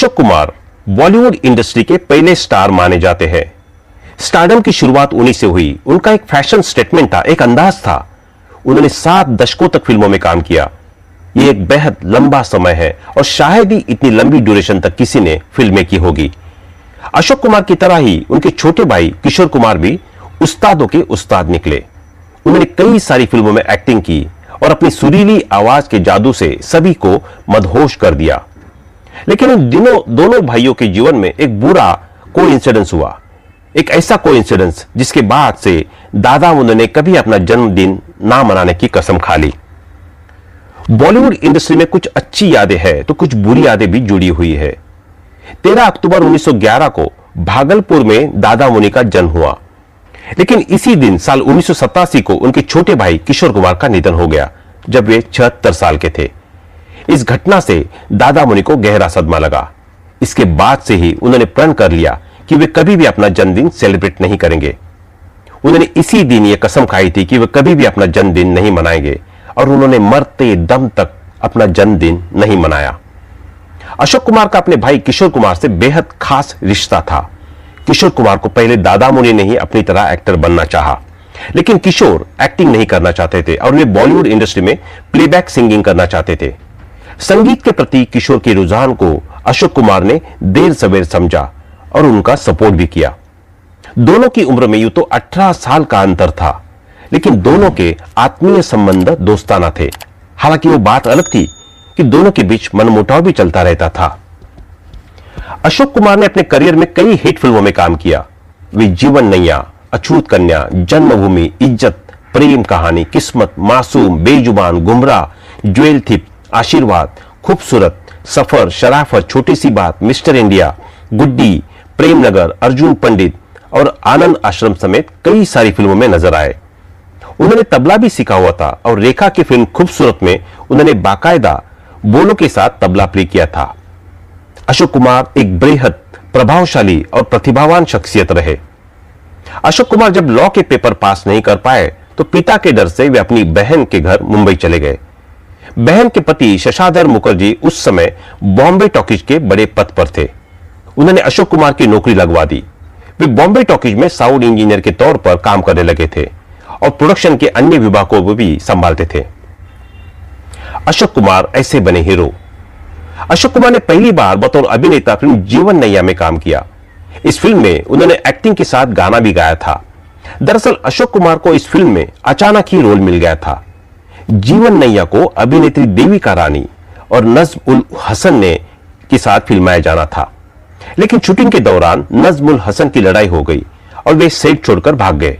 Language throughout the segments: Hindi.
अशोक कुमार बॉलीवुड इंडस्ट्री के पहले स्टार माने जाते हैं। स्टारडम की शुरुआत उन्हीं से हुई। उनका एक फैशन स्टेटमेंट था, एक अंदाज था। उन्होंने 7 दशकों तक फिल्मों में काम किया। यह एक बेहद लंबा समय है और शायद ही इतनी लंबी ड्यूरेशन तक किसी ने फिल्में की होगी। अशोक कुमार की तरह ही उनके छोटे भाई किशोर कुमार भी उस्तादों के उस्ताद निकले। उन्होंने कई सारी फिल्मों में एक्टिंग की और अपनी सुरीली आवाज के जादू से सभी को मदहोश कर दिया। लेकिन इन दिनों दोनों भाइयों के जीवन में एक बुरा कोइंसिडेंस हुआ, एक ऐसा कोइंसिडेंस जिसके बाद से दादा उन्होंने कभी अपना जन्मदिन ना मनाने की कसम खा ली। बॉलीवुड इंडस्ट्री में कुछ अच्छी यादें हैं तो कुछ बुरी यादें भी जुड़ी हुई है। 13 अक्टूबर 1911 को भागलपुर में दादा मुनि का जन्म हुआ, लेकिन इसी दिन साल 1987 को उनके छोटे भाई किशोर कुमार का निधन हो गया जब वे 76 साल के थे। इस घटना से दादा मुनि को गहरा सदमा लगा। इसके बाद से ही उन्होंने प्रण कर लिया कि वे कभी भी अपना जन्मदिन सेलिब्रेट नहीं करेंगे। उन्होंने इसी दिन यह कसम खाई थी कि वे कभी भी अपना जन्मदिन नहीं मनाएंगे और उन्होंने मरते दम तक अपना जन्मदिन नहीं मनाया। अशोक कुमार का अपने भाई किशोर कुमार से बेहद खास रिश्ता था। किशोर कुमार को पहले दादा मुनि ने ही अपनी तरह एक्टर बनना चाहा, लेकिन किशोर एक्टिंग नहीं करना चाहते थे और वे बॉलीवुड इंडस्ट्री में प्लेबैक सिंगिंग करना चाहते थे। संगीत के प्रति किशोर के रुझान को अशोक कुमार ने देर सवेर समझा और उनका सपोर्ट भी किया। दोनों की उम्र में यूं तो 18 साल का अंतर था, लेकिन दोनों के आत्मीय संबंध दोस्ताना थे। हालांकि वो बात अलग थी कि दोनों के बीच मनमुटाव भी चलता रहता था। अशोक कुमार ने अपने करियर में कई हिट फिल्मों में काम किया। वे जीवन नैया, अछूत कन्या, जन्मभूमि, इज्जत, प्रेम कहानी, किस्मत, मासूम, बेजुबान, गुमराह, ज्वेल थिप, आशीर्वाद, खूबसूरत, सफर, शराफत, छोटी सी बात, मिस्टर इंडिया, गुड्डी, प्रेमनगर, अर्जुन पंडित और आनंद आश्रम समेत कई सारी फिल्मों में नजर आए। उन्होंने तबला भी सीखा हुआ था और रेखा की फिल्म खूबसूरत में उन्होंने बाकायदा बोलों के साथ तबला प्ले किया था। अशोक कुमार एक बेहद प्रभावशाली और प्रतिभावान शख्सियत रहे। अशोक कुमार जब लॉ के पेपर पास नहीं कर पाए तो पिता के डर से वे अपनी बहन के घर मुंबई चले गए। बहन के पति शशाधर मुखर्जी उस समय बॉम्बे टॉकीज के बड़े पद पर थे। उन्होंने अशोक कुमार की नौकरी लगवा दी। वे बॉम्बे टॉकीज में साउंड इंजीनियर के तौर पर काम करने लगे थे और प्रोडक्शन के अन्य विभागों को भी संभालते थे। अशोक कुमार ऐसे बने हीरो। अशोक कुमार ने पहली बार बतौर अभिनेता फिल्म जीवन नैया में काम किया। इस फिल्म में उन्होंने एक्टिंग के साथ गाना भी गाया था। दरअसल अशोक कुमार को इस फिल्म में अचानक ही रोल मिल गया था। जीवन नैया को अभिनेत्री देविका रानी और नज्म उल हसन ने के साथ फिल्माया जाना था, लेकिन शूटिंग के दौरान नज्म उल हसन की लड़ाई हो गई और वे सेट छोड़कर भाग गए।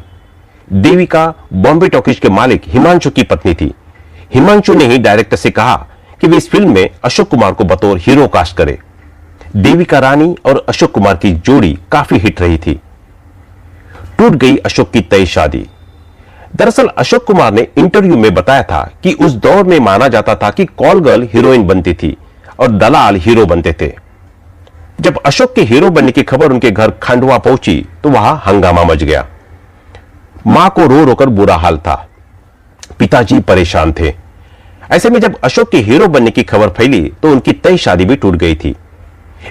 देविका बॉम्बे टॉकीज के मालिक हिमांशु की पत्नी थी। हिमांशु ने ही डायरेक्टर से कहा कि वे इस फिल्म में अशोक कुमार को बतौर हीरो कास्ट करें। देविका रानी और अशोक कुमार की जोड़ी काफी हिट रही थी। टूट गई अशोक की तय शादी। दरअसल अशोक कुमार ने इंटरव्यू में बताया था कि उस दौर में माना जाता था कि कॉल गर्ल हीरोइन बनती थी और दलाल हीरो बनते थे। जब अशोक के हीरो बनने की खबर उनके घर खंडवा पहुंची तो वहां हंगामा मच गया। मां को रो रोकर बुरा हाल था, पिताजी परेशान थे। ऐसे में जब अशोक के हीरो बनने की खबर फैली तो उनकी तय शादी भी टूट गई थी।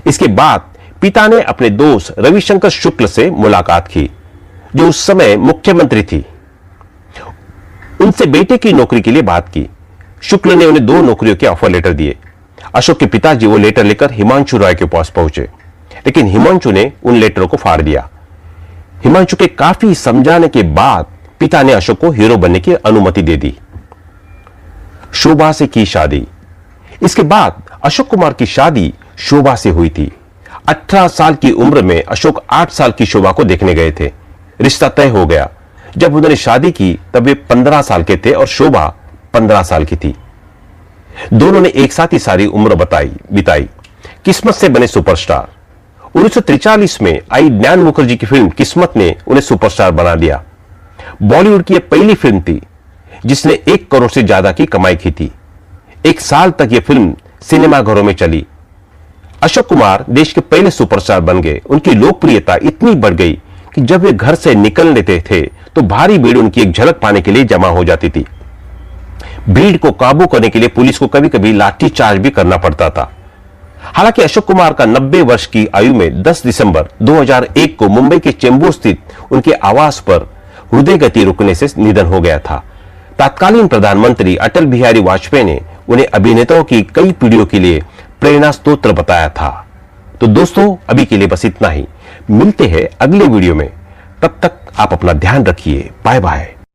इसके बाद पिता ने अपने दोस्त रविशंकर शुक्ल से मुलाकात की, जो उस समय मुख्यमंत्री थी। उनसे बेटे की नौकरी के लिए बात की। शुक्ल ने उन्हें 2 नौकरियों के ऑफर लेटर दिए। अशोक के पिताजी वो लेटर लेकर हिमांशु रॉय के पास पहुंचे, लेकिन हिमांशु ने उन लेटरों को फाड़ दिया। हिमांशु के काफी समझाने के बाद पिता ने अशोक को हीरो बनने की अनुमति दे दी। शोभा से की शादी। इसके बाद अशोक कुमार की शादी शोभा से हुई थी। 18 साल की उम्र में अशोक 8 साल की शोभा को देखने गए थे। रिश्ता तय हो गया। जब उन्होंने शादी की तब वे 15 साल के थे और शोभा 15 साल की थी। दोनों ने एक साथ ही सारी उम्र बिताई। किस्मत से बने सुपरस्टार। 1943 में आई ज्ञान मुखर्जी की फिल्म किस्मत ने उन्हें सुपरस्टार बना दिया। बॉलीवुड की यह पहली फिल्म थी जिसने 1 करोड़ से ज्यादा की कमाई की थी। 1 साल तक यह फिल्म सिनेमाघरों में चली। अशोक कुमार देश के पहले सुपरस्टार बन गए। उनकी लोकप्रियता इतनी बढ़ गई कि जब वे घर से निकल लेते थे तो भारी भीड़ उनकी एक झलक पाने के लिए जमा हो जाती थी। भीड़ को काबू करने के लिए पुलिस को कभी कभी लाठी चार्ज भी करना पड़ता था। हालांकि अशोक कुमार का 90 वर्ष की आयु में 10 दिसंबर 2001 को मुंबई के चेंबूर स्थित उनके आवास पर हृदय गति रुकने से निधन हो गया था। तत्कालीन प्रधानमंत्री अटल बिहारी वाजपेयी ने उन्हें अभिनेताओं की कई पीढ़ियों के लिए प्रेरणा स्रोत बताया था। तो दोस्तों, अभी के लिए बस इतना ही। मिलते हैं अगले वीडियो में। तब तक आप अपना ध्यान रखिए। Bye bye.